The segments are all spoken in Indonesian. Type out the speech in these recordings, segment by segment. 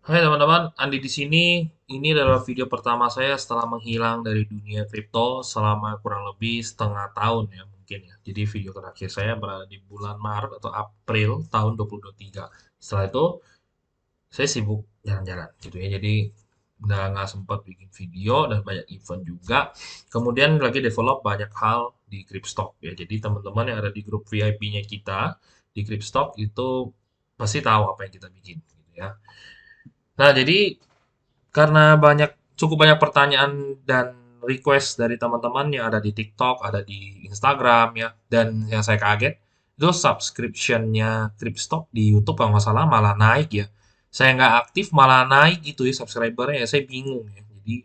Hai teman-teman, Andi di sini. Ini adalah video pertama saya setelah menghilang dari dunia kripto selama kurang lebih setengah tahun ya mungkin ya. Jadi video terakhir saya berada di bulan Maret atau April tahun 2023. Setelah itu saya sibuk jalan-jalan gitu ya. Jadi udah nggak sempat bikin video dan banyak event juga. Kemudian lagi develop banyak hal di Kripstock ya. Jadi teman-teman yang ada di grup VIP-nya kita di Kripstock itu pasti tahu apa yang kita bikin gitu ya. Nah, jadi karena cukup banyak pertanyaan dan request dari teman-teman yang ada di TikTok, ada di Instagram ya, dan yang saya kaget itu subscription-nya Kripstock di YouTube kalau nggak salah malah naik ya. Saya nggak aktif malah naik gitu ya subscribernya ya, saya bingung ya. Jadi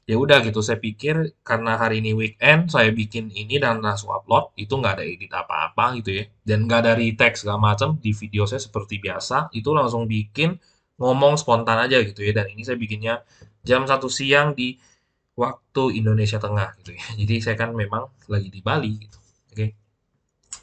ya udah gitu, saya pikir karena hari ini weekend saya bikin ini dan langsung upload, itu nggak ada edit apa-apa gitu ya, dan nggak ada retake segala macam di video saya seperti biasa, itu langsung bikin ngomong spontan aja gitu ya, dan ini saya bikinnya jam 1 siang di waktu Indonesia Tengah gitu ya. Jadi saya kan memang lagi di Bali gitu. Oke.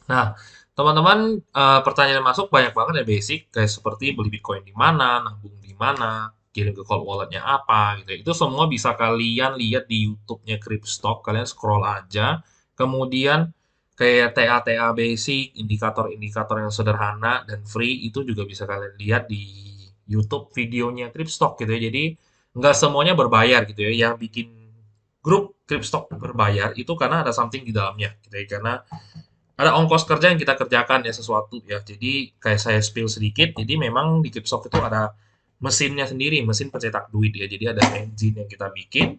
Nah, teman-teman, pertanyaan yang masuk banyak banget ya basic kayak seperti beli Bitcoin di mana, nabung di mana, kirim ke cold wallet-nya apa gitu ya. Itu semua bisa kalian lihat di YouTube-nya Kripstock, kalian scroll aja. Kemudian kayak TA-TA basic, indikator-indikator yang sederhana dan free itu juga bisa kalian lihat di YouTube videonya Kripstock gitu ya. Jadi nggak semuanya berbayar gitu ya. Yang bikin grup Kripstock berbayar itu karena ada something di dalamnya gitu ya. Karena ada ongkos kerja yang kita kerjakan ya sesuatu ya. Jadi kayak saya spill sedikit. Jadi memang di Kipsoft itu ada mesinnya sendiri, mesin pencetak duit ya. Jadi ada engine yang kita bikin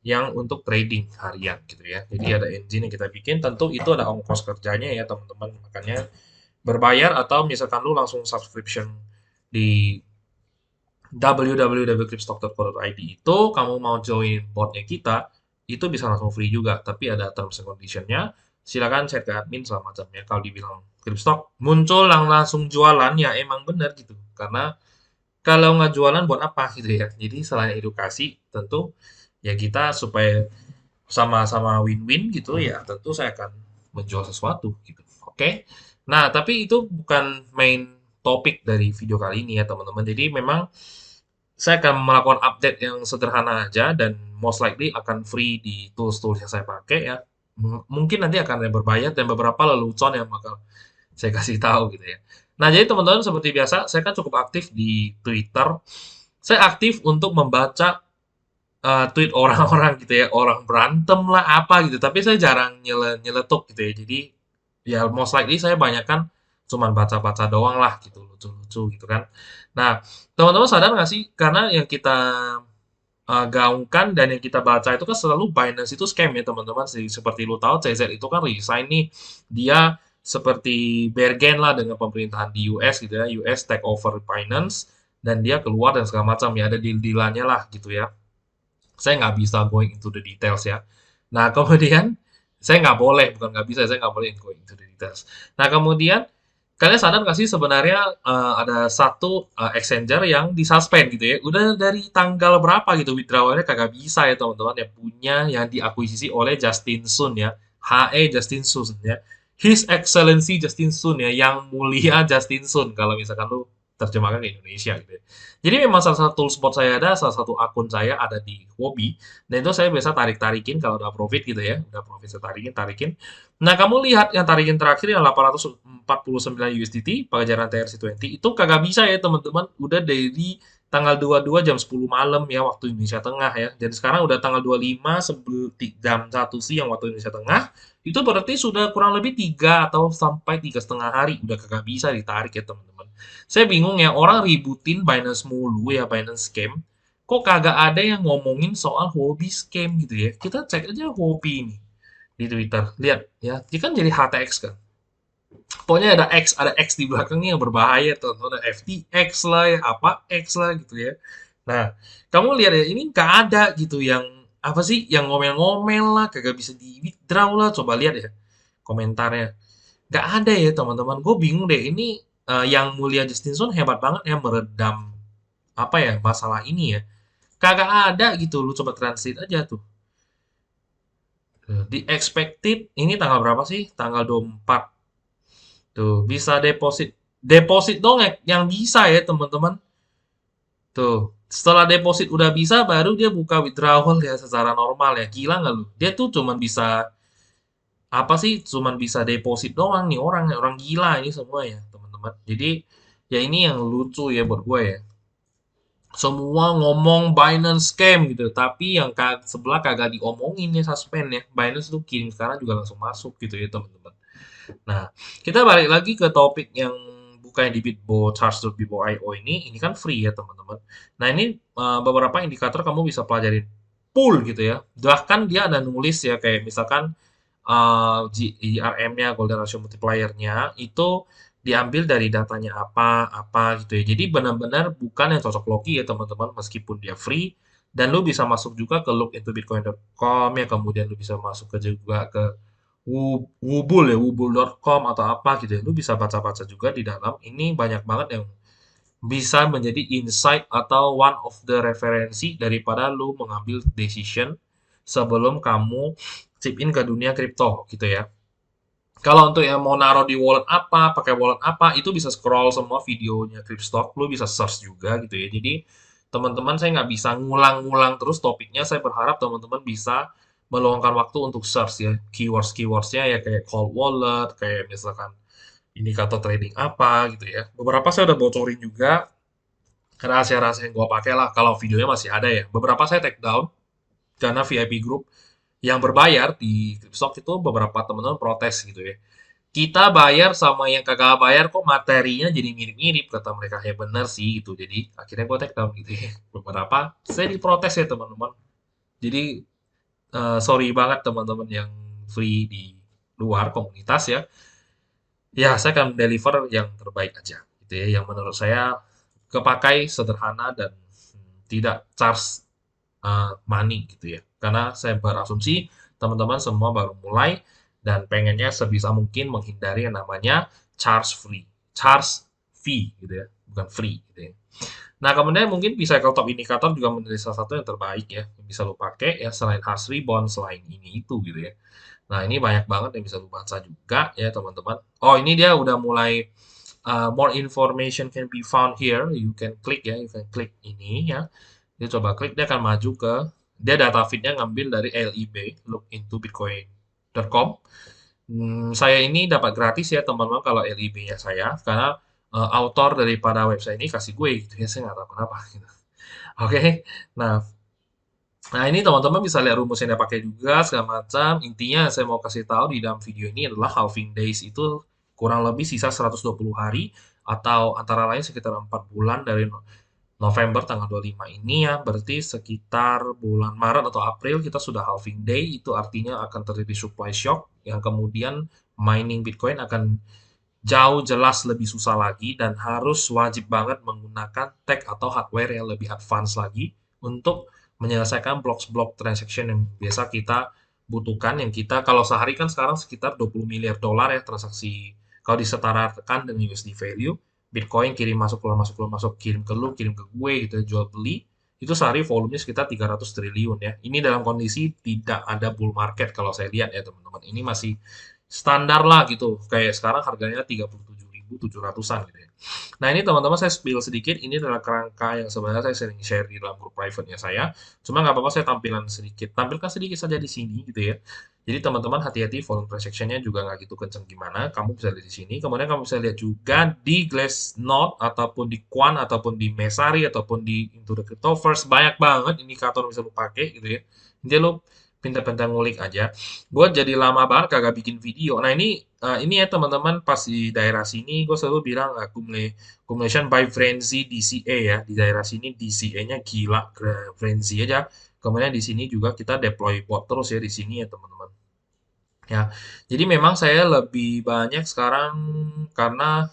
yang untuk trading harian gitu ya. Jadi ada engine yang kita bikin, tentu itu ada ongkos kerjanya ya teman-teman. Makanya berbayar atau misalkan lu langsung subscription di www.crypstock.co.id itu kamu mau join botnya kita itu bisa langsung free juga tapi ada terms and conditionnya, silakan chat ke admin segala macamnya. Kalau dibilang Cryptstock muncul yang langsung jualan ya emang benar gitu, karena kalau nggak jualan buat apa gitu ya. Jadi selain edukasi tentu ya kita supaya sama-sama win-win gitu ya, tentu saya akan menjual sesuatu gitu. Oke. Nah, tapi itu bukan main topik dari video kali ini ya teman-teman. Jadi memang saya akan melakukan update yang sederhana aja dan most likely akan free di tools-tools yang saya pakai ya. Mungkin nanti akan ada yang berbayar dan beberapa lelucon yang bakal saya kasih tahu gitu ya. Nah, jadi teman-teman seperti biasa, saya kan cukup aktif di Twitter. Saya aktif untuk membaca tweet orang-orang gitu ya, orang berantem lah apa gitu. Tapi saya jarang nyeletuk gitu ya. Jadi ya most likely saya banyak kan cuman baca-baca doang lah gitu, lucu-lucu gitu kan. Nah, teman-teman sadar nggak sih? Karena yang kita gaungkan dan yang kita baca itu kan selalu Binance itu scam ya teman-teman. Seperti lu tahu CZ itu kan resign nih. Dia seperti bergen lah dengan pemerintahan di US gitu ya. US take over Binance dan dia keluar dan segala macam ya. Ada deal-dealannya lah gitu ya. Saya nggak bisa going into the details ya. Nah, kemudian saya nggak boleh, bukan nggak bisa, saya nggak boleh going into the details. Nah, kemudian kalian sadar nggak sih sebenarnya ada satu exchanger yang disuspend gitu ya? Udah dari tanggal berapa gitu withdrawalnya kagak bisa ya teman-teman, yang punya yang diakuisisi oleh Justin Sun ya, HE Justin Sun ya, His Excellency Justin Sun ya, yang mulia Justin Sun kalau misalkan lu terjemahkan ke Indonesia gitu ya. Jadi memang salah satu spot saya ada, salah satu akun saya ada di Huobi, dan itu saya biasa tarik-tarikin kalau udah profit gitu ya, udah profit saya tarikin. Nah, kamu lihat yang tarikin terakhir yang 849 USDT pengejaran TRC20 itu kagak bisa ya teman-teman, udah dari tanggal 22 jam 10 malam ya waktu Indonesia Tengah ya. Dan sekarang udah tanggal 25 jam 1 siang waktu Indonesia Tengah. Itu berarti sudah kurang lebih 3 atau sampai 3,5 hari udah kagak bisa ditarik ya teman-teman. Saya bingung ya, orang ributin Binance mulu ya, Binance scam. Kok kagak ada yang ngomongin soal hobi scam gitu ya. Kita cek aja hobi ini di Twitter. Lihat ya, dia kan jadi HTX kan. Pokoknya ada X di belakangnya yang berbahaya tuh. Ada FTX lah ya, apa X lah gitu ya. Nah, kamu lihat ya, ini nggak ada gitu yang apa sih yang ngomel-ngomel lah, kagak bisa di withdraw lah. Coba lihat ya komentarnya. Nggak ada ya teman-teman. Gue bingung deh. Ini yang mulia Justinson hebat banget ya meredam apa ya masalah ini ya. Kagak ada gitu. Lu coba translate aja tuh. Di expected ini tanggal berapa sih? Tanggal 24. Tuh, bisa deposit. Deposit dong yang bisa ya, teman-teman. Tuh, setelah deposit udah bisa, baru dia buka withdrawal ya secara normal ya. Gila nggak lu? Dia tuh cuman bisa apa sih? Cuman bisa deposit doang nih orang orang gila ini semua ya teman-teman. Jadi ya ini yang lucu ya buat gue ya. Semua ngomong Binance scam gitu, tapi yang sebelah kagak diomongin ya suspend ya. Binance tuh kirim sekarang juga langsung masuk gitu ya teman-teman. Nah, kita balik lagi ke topik yang bukan di Bitbo Charge.Bitbo.io ini kan free ya teman-teman. Nah ini beberapa indikator kamu bisa pelajarin pool gitu ya. Bahkan dia ada nulis ya kayak misalkan GRM-nya, Golden Ratio Multiplier-nya itu diambil dari datanya apa gitu ya. Jadi benar-benar bukan yang cocok logi ya teman-teman meskipun dia free dan lu bisa masuk juga ke lookintobitcoin.com ya kemudian lu bisa masuk ke juga ke Wubul ya, wubul.com atau apa gitu ya. Lu bisa baca-baca juga di dalam. Ini banyak banget yang bisa menjadi insight atau one of the referensi daripada lu mengambil decision sebelum kamu chip in ke dunia kripto gitu ya. Kalau untuk yang mau naruh di wallet apa, pakai wallet apa, itu bisa scroll semua videonya Kripstock, lu bisa search juga gitu ya. Jadi teman-teman saya nggak bisa ngulang-ngulang terus topiknya, saya berharap teman-teman bisa meluangkan waktu untuk search ya, keywords-keywordsnya ya kayak cold wallet, kayak misalkan indikator trading apa gitu ya. Beberapa saya udah bocorin juga rahasia-rahasia yang gua pakai lah kalau videonya masih ada ya. Beberapa saya take down karena VIP group yang berbayar di Kripstock itu beberapa teman-teman protes gitu ya. Kita bayar sama yang kagak bayar kok materinya jadi mirip-mirip kata mereka ya bener sih gitu jadi akhirnya gue take down gitu ya beberapa saya diprotes ya teman-teman jadi sorry banget teman-teman yang free di luar komunitas ya ya saya akan deliver yang terbaik aja gitu ya yang menurut saya kepakai sederhana dan tidak charge money gitu ya. Karena saya berasumsi teman-teman semua baru mulai dan pengennya sebisa mungkin menghindari yang namanya charge fee gitu ya, bukan free gitu ya. Nah, kemudian mungkin bisa top indikator juga menjadi salah satu yang terbaik ya, yang bisa lo pakai ya selain hash rebound, selain ini itu gitu ya. Nah, ini banyak banget yang bisa lo baca juga ya teman-teman. Oh, ini dia udah mulai more information can be found here. You can click ya, you can click ini ya. Dia coba klik, dia akan maju ke dia data feed-nya ngambil dari LIB, lookintobitcoin.com. Saya ini dapat gratis ya teman-teman kalau LIB-nya saya, karena author daripada website ini kasih gue gitu ya, saya nggak tahu kenapa gitu. Oke, nah, nah ini teman-teman bisa lihat rumus yang dia pakai juga segala macam. Intinya saya mau kasih tahu di dalam video ini adalah halving days itu kurang lebih sisa 120 hari atau antara lain sekitar 4 bulan dari November tanggal 25 ini ya, berarti sekitar bulan Maret atau April kita sudah halving day, itu artinya akan terjadi supply shock yang kemudian mining Bitcoin akan jauh jelas lebih susah lagi dan harus wajib banget menggunakan tech atau hardware yang lebih advance lagi untuk menyelesaikan blok-blok transaction yang biasa kita butuhkan yang kita kalau sehari kan sekarang sekitar 20 miliar dolar ya transaksi kalau disetarakan dengan USD value Bitcoin kirim masuk keluar masuk keluar masuk kirim ke lu kirim ke gue gitu ya, jual beli itu sehari volumenya sekitar 300 triliun ya ini dalam kondisi tidak ada bull market kalau saya lihat ya teman-teman ini masih standar lah gitu. Kayak sekarang harganya 37.700-an gitu ya. Nah, ini teman-teman saya spill sedikit. Ini adalah kerangka yang sebenarnya saya sering share di dalam grup private-nya saya. Cuma nggak apa-apa saya tampilkan sedikit saja di sini gitu ya. Jadi teman-teman hati-hati volume transaction-nya juga nggak gitu kenceng gimana. Kamu bisa lihat di sini. Kemudian kamu bisa lihat juga di Glassnode ataupun di Quant ataupun di Mesari ataupun di Into the Cryptoverse banyak banget indikator yang bisa lo pakai gitu ya. Jadi lo pintar-pintar ngulik aja gue jadi lama banget kagak bikin video. Nah ini ya teman-teman pas di daerah sini gue selalu bilang accumulation by frenzy DCA ya di daerah sini DCA-nya gila frenzy aja. Kemudian di sini juga kita deploy bot terus ya di sini ya teman-teman. Ya, jadi memang saya lebih banyak sekarang karena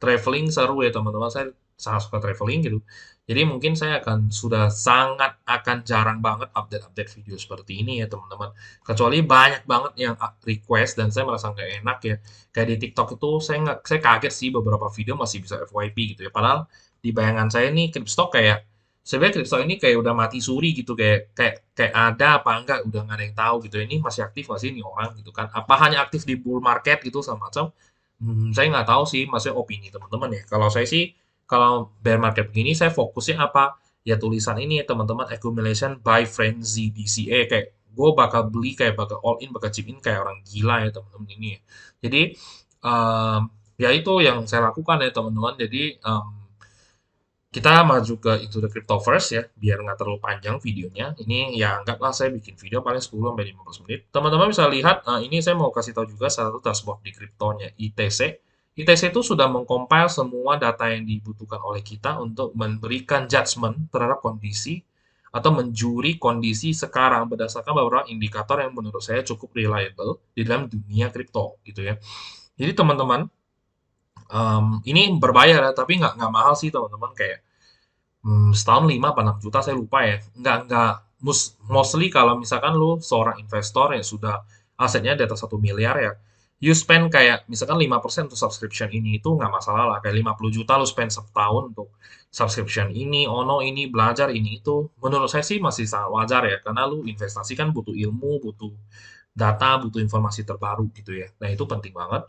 traveling seru ya teman-teman. Saya sangat suka traveling gitu. Jadi mungkin saya sudah sangat akan jarang banget update-update video seperti ini ya teman-teman. Kecuali banyak banget yang request dan saya merasa nggak enak ya. Kayak di TikTok itu saya kaget sih beberapa video masih bisa FYP gitu ya. Padahal di bayangan saya nih Kripstock kayak sebenarnya Kripstock ini kayak udah mati suri gitu kayak kayak kayak ada apa enggak udah nggak ada yang tahu gitu. Ini masih aktif masih ini orang gitu kan. Apa hanya aktif di bull market gitu sama macam saya nggak tahu sih, maksudnya opini teman-teman ya. Kalau saya sih kalau bear market begini saya fokusnya apa? Ya tulisan ini ya teman-teman, accumulation by frenzy DCA, kayak gue bakal beli, kayak bakal all in, bakal chip in kayak orang gila ya teman-teman ini ya. Jadi em, ya itu yang saya lakukan ya teman-teman. Jadi kita maju ke Into the Cryptoverse ya, biar nggak terlalu panjang videonya. Ini ya anggaplah saya bikin video paling 10-15 menit. Teman-teman bisa lihat, ini saya mau kasih tahu juga satu dashboard di kriptonya ITC. ITC itu sudah mengcompile semua data yang dibutuhkan oleh kita untuk memberikan judgement terhadap kondisi atau menjuri kondisi sekarang berdasarkan beberapa indikator yang menurut saya cukup reliable di dalam dunia kripto gitu ya. Jadi teman-teman, ini berbayar ya, tapi nggak mahal sih teman-teman, kayak setahun 5 apa 6 juta saya lupa ya. Nggak mostly kalau misalkan lu seorang investor yang sudah asetnya di atas 1 miliar ya, you spend kayak misalkan 5% untuk subscription ini itu nggak masalah lah. Kayak 50 juta lu spend setahun untuk subscription ini, ono ini, belajar ini itu. Menurut saya sih masih sangat wajar ya, karena lu investasi kan butuh ilmu, butuh data, butuh informasi terbaru gitu ya. Nah itu penting banget.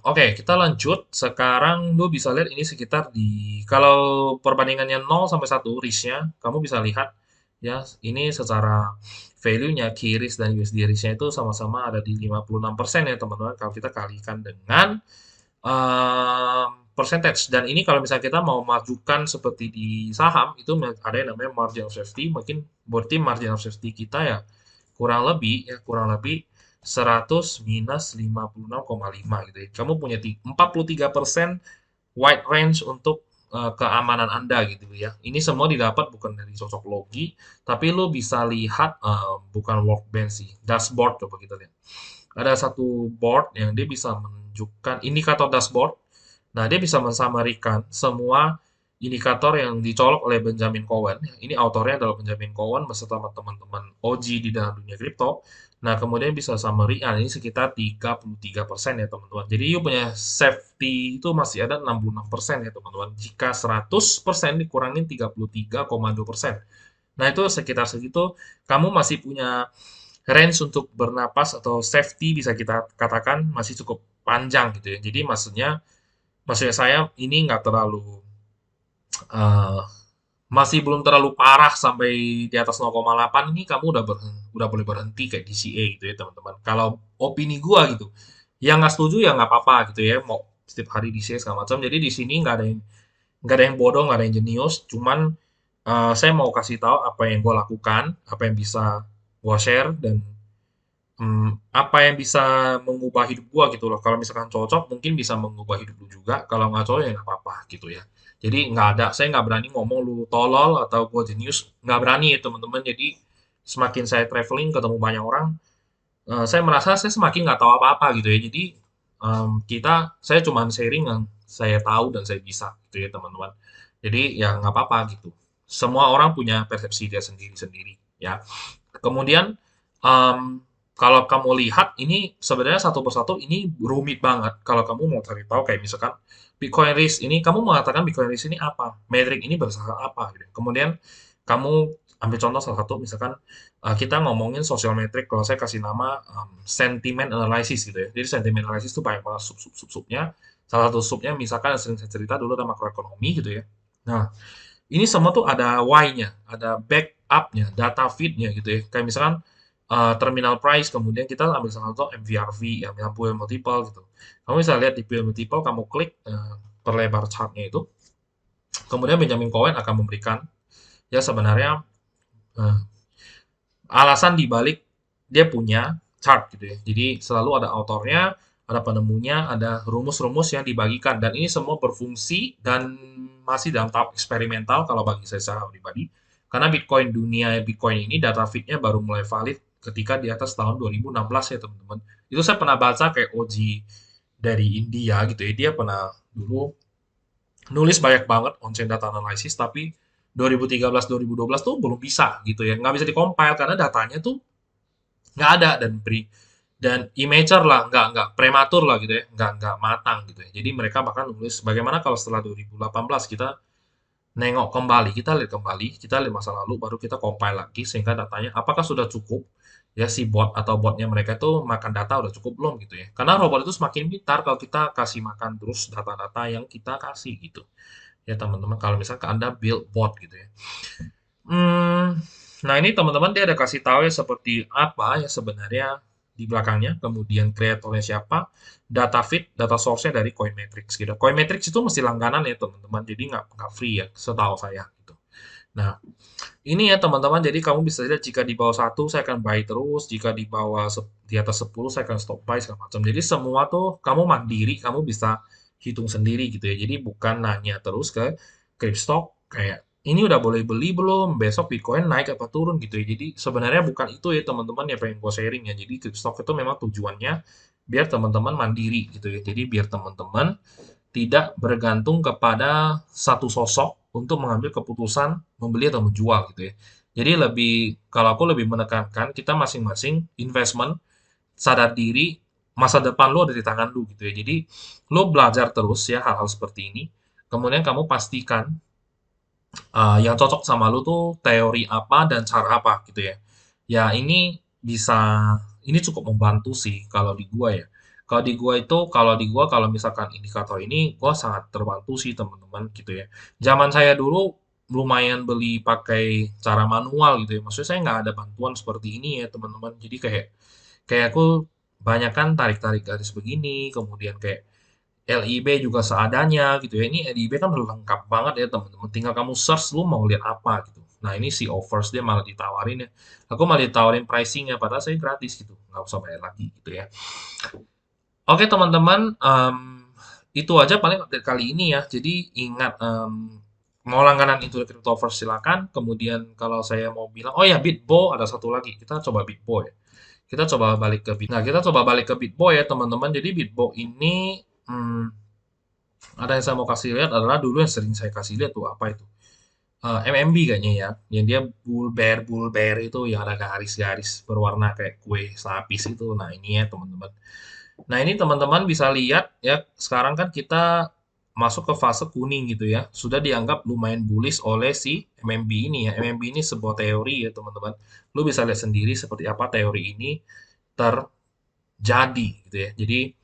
Oke, kita lanjut. Sekarang lu bisa lihat ini sekitar di kalau perbandingannya 0 sampai 1 risk-nya, kamu bisa lihat ya, ini secara value-nya QRIS dan USD risk-nya itu sama-sama ada di 56% ya, teman-teman. Kalau kita kalikan dengan percentage, dan ini kalau misalnya kita mau majukan seperti di saham itu ada yang namanya margin of safety, mungkin berarti margin of safety kita ya kurang lebih 100 minus 56,5 gitu ya. Kamu punya 43% wide range untuk keamanan Anda gitu ya. Ini semua didapat bukan dari cocok logi, tapi lo bisa lihat bukan workbench sih, dashboard. Coba kita lihat. Ada satu board yang dia bisa menunjukkan indikator dashboard. Nah, dia bisa mensamarikan semua indikator yang dicolok oleh Benjamin Cohen. Ini autornya adalah Benjamin Cohen beserta teman-teman OG di dalam dunia kripto. Nah, kemudian bisa summary, ini sekitar 33% ya teman-teman. Jadi you punya safety itu masih ada 66% ya teman-teman. Jika 100% dikurangin 33,2%. Nah, itu sekitar segitu kamu masih punya range untuk bernapas atau safety, bisa kita katakan masih cukup panjang gitu ya. Jadi maksudnya saya ini nggak terlalu eh, masih belum terlalu parah sampai di atas 0,8, ini kamu udah boleh berhenti kayak DCA gitu ya teman-teman. Kalau opini gua gitu, yang nggak setuju ya nggak apa-apa gitu ya, mau setiap hari DCA segala macam. Jadi di sini nggak ada yang bodoh, nggak ada yang jenius, cuman saya mau kasih tahu apa yang gue lakukan, apa yang bisa gue share, dan apa yang bisa mengubah hidup gua gitu loh. Kalau misalkan cocok, mungkin bisa mengubah hidup lu juga. Kalau nggak cocok ya nggak apa-apa gitu ya. Jadi saya nggak berani ngomong lu tolol atau gua jenius, nggak berani ya teman-teman. Jadi semakin saya traveling ketemu banyak orang, saya merasa saya semakin nggak tahu apa-apa gitu ya. Jadi saya cuma sharing yang saya tahu dan saya bisa gitu ya teman-teman. Jadi ya nggak apa-apa gitu. Semua orang punya persepsi dia sendiri-sendiri ya. Kemudian em, kalau kamu lihat ini sebenarnya satu persatu ini rumit banget. Kalau kamu mau cari tahu kayak misalkan Bitcoin risk ini, kamu mengatakan Bitcoin risk ini apa? Metrik ini berdasarkan apa? Gitu. Kemudian kamu ambil contoh salah satu, misalkan kita ngomongin social metric. Kalau saya kasih nama sentiment analysis gitu ya. Jadi sentiment analysis itu banyak banget sub-subnya. Salah satu subnya misalkan yang sering saya cerita dulu ada makroekonomi gitu ya. Nah, ini semua tuh ada why-nya, ada backup-nya, data feed-nya gitu ya. Kayak misalkan terminal price, kemudian kita ambil salah satu MVRV, yang pull multiple gitu. Kamu bisa lihat di pull multiple, kamu klik perlebar chart-nya itu. Kemudian Benjamin Cohen akan memberikan ya sebenarnya eh, alasan dibalik dia punya chart gitu ya. Jadi selalu ada autornya, ada penemunya, ada rumus-rumus yang dibagikan, dan ini semua berfungsi dan masih dalam tahap eksperimental kalau bagi saya secara pribadi. Karena dunia Bitcoin ini data feed-nya baru mulai valid ketika di atas tahun 2016 ya teman-teman. Itu saya pernah baca kayak OG dari India gitu ya. Dia pernah dulu nulis banyak banget on-chain data analysis, tapi 2013-2012 tuh belum bisa gitu ya. Nggak bisa di-compile karena datanya tuh nggak ada, dan immature lah, nggak prematur lah gitu ya, nggak matang gitu ya. Jadi mereka bahkan nulis bagaimana kalau setelah 2018 kita nengok kembali, kita lihat masa lalu, baru kita compile lagi sehingga datanya apakah sudah cukup ya si bot atau botnya mereka itu makan data udah cukup belum gitu ya. Karena robot itu semakin pintar kalau kita kasih makan terus data-data yang kita kasih gitu. Ya teman-teman, kalau misalkan Anda build bot gitu ya. Hmm, nah ini teman-teman dia ada kasih tahu ya seperti apa ya sebenarnya di belakangnya, kemudian kreatornya siapa, data feed, data source-nya dari Coinmetrics gitu. Coinmetrics itu mesti langganan ya teman-teman, jadi nggak free ya, setahu saya gitu. Nah, ini ya teman-teman, jadi kamu bisa lihat jika di bawah satu saya akan buy terus, jika di bawah di atas 10 saya akan stop buy segala macam. Jadi semua tuh kamu mandiri, kamu bisa hitung sendiri gitu ya. Jadi bukan nanya terus ke Cryptstock kayak ini udah boleh beli belum? Besok Bitcoin naik apa turun gitu ya. Jadi sebenarnya bukan itu ya teman-teman yang pengen gue sharing ya. Jadi Cryptstock itu memang tujuannya biar teman-teman mandiri gitu ya. Jadi biar teman-teman tidak bergantung kepada satu sosok untuk mengambil keputusan membeli atau menjual gitu ya. Jadi lebih kalau aku lebih menekankan kita masing-masing investment sadar diri masa depan lo ada di tangan lu gitu ya. Jadi lo belajar terus ya hal-hal seperti ini. Kemudian kamu pastikan yang cocok sama lu tuh teori apa dan cara apa gitu ya. Ya ini bisa ini cukup membantu sih kalau di gua ya. Kalau di gua itu kalau misalkan indikator ini gua sangat terbantu sih teman-teman gitu ya. Zaman saya dulu lumayan beli pakai cara manual gitu ya. Maksudnya saya nggak ada bantuan seperti ini ya teman-teman. Jadi kayak kayak aku banyak kan tarik-tarik garis begini, kemudian kayak LIB juga seadanya gitu ya. Ini LIB kan udah lengkap banget ya teman-teman. Tinggal kamu search lu mau lihat apa gitu. Nah ini si offers dia malah ditawarin ya. Aku malah ditawarin pricingnya padahal saya gratis gitu. Nggak usah bayar lagi gitu ya. Oke teman-teman, itu aja paling update kali ini ya. Jadi ingat mau langganan Into the Cryptoverse silakan. Kemudian kalau saya mau bilang, oh ya Bitbo ada satu lagi. Kita coba Bitbo ya. Kita coba balik ke Bit. Nah kita coba balik ke Bitbo ya teman-teman. Jadi Bitbo ini ada yang saya mau kasih lihat adalah dulu yang sering saya kasih lihat tuh apa itu MMB kayaknya ya yang dia bull bear itu yang ada garis-garis berwarna kayak kue lapis itu. Nah ini ya teman-teman, nah ini teman-teman bisa lihat ya sekarang kan kita masuk ke fase kuning gitu ya, sudah dianggap lumayan bullish oleh si MMB ini ya. MMB ini sebuah teori ya teman-teman, lu bisa lihat sendiri seperti apa teori ini terjadi gitu ya. Jadi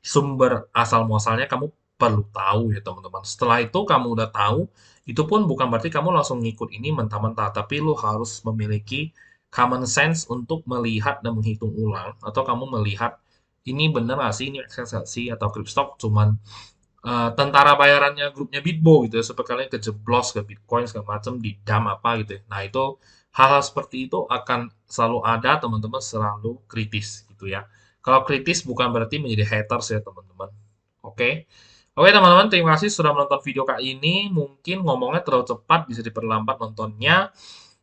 sumber asal muasalnya kamu perlu tahu ya teman-teman. Setelah itu kamu udah tahu, itu pun bukan berarti kamu langsung ngikut ini mentah-mentah, tapi lu harus memiliki common sense untuk melihat dan menghitung ulang, atau kamu melihat ini bener nggak sih, ini ekstensi atau Cryptstock cuman tentara bayarannya grupnya Bitbo gitu ya, supaya kalian kejeblos ke Bitcoin segala macam di dam apa gitu ya. Nah itu hal-hal seperti itu akan selalu ada teman-teman, selalu kritis gitu ya. Kalau kritis bukan berarti menjadi haters ya teman-teman. Oke. Oke teman-teman, terima kasih sudah menonton video kali ini. Mungkin ngomongnya terlalu cepat, bisa diperlambat nontonnya.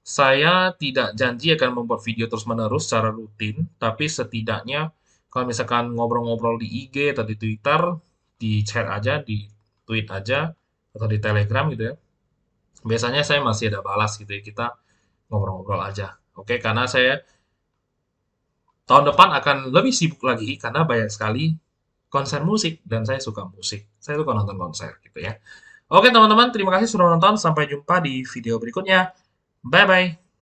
Saya tidak janji akan membuat video terus-menerus secara rutin, tapi setidaknya kalau misalkan ngobrol-ngobrol di IG atau di Twitter, di chat aja, di tweet aja, atau di Telegram gitu ya. Biasanya saya masih ada balas gitu ya, kita ngobrol-ngobrol aja. Oke, karena saya tahun depan akan lebih sibuk lagi karena banyak sekali konser musik dan saya suka musik. Saya suka nonton konser gitu ya. Oke teman-teman, terima kasih sudah menonton. Sampai jumpa di video berikutnya. Bye bye.